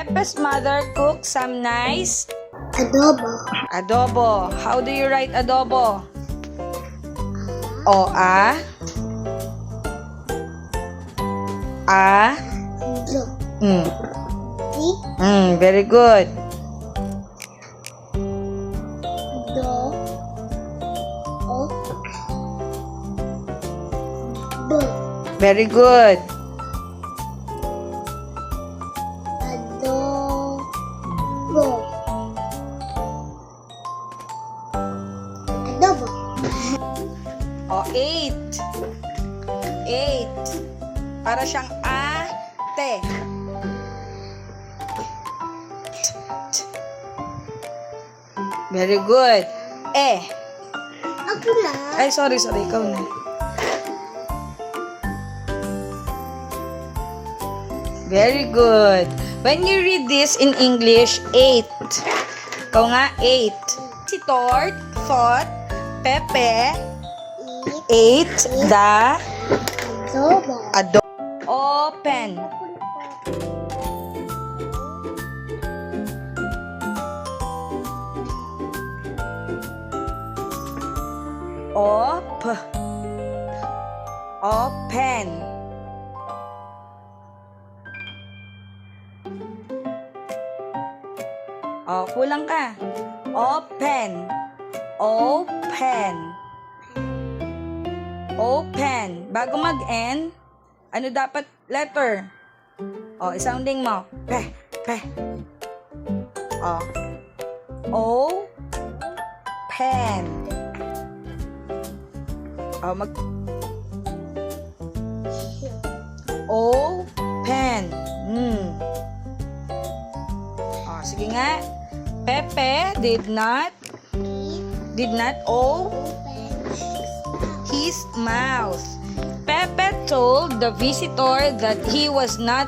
Pepe's mother cooked some nice Adobo. adobo. How do you write adobo? O, A. Do. Mm. D. Very good. Do. O. B. Very good. Adobo. Adobo. O, 8. 8. Para siyang ate. Very good. E. Ako na. Ay, sorry. Ikaw na. Very good. When you read this in English, 8. Ikaw nga, 8. Si Tort thought Pepe Eat. ate the Adobo. open. Open. Oh, kulang ka. Open. Bago mag-N, ano dapat letter? Oh, isounding mo. Pe. Oh. Open. Oh, open. Oh, sige nga. Pepe did not Open. his mouth. Pepe told the visitor that he was not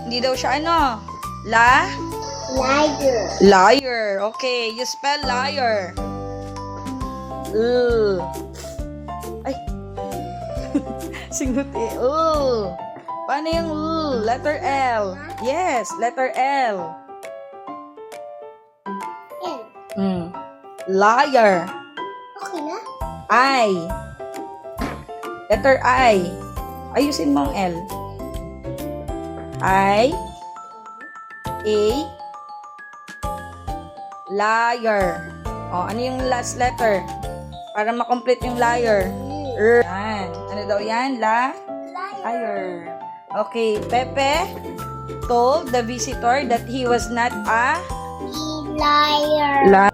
hindi daw siya Liar. liar. Okay, you spell liar. Ay. Singuti. Paano yung letter L? Yes, letter L. N. Liar. Okay na? I. Letter I. Ayusin mo ang L. I. A. Liar. Ano yung last letter? Para makomplete yung liar. Yan. Ano daw yan? Liar. Okay, Pepe told the visitor that he was not a Liar.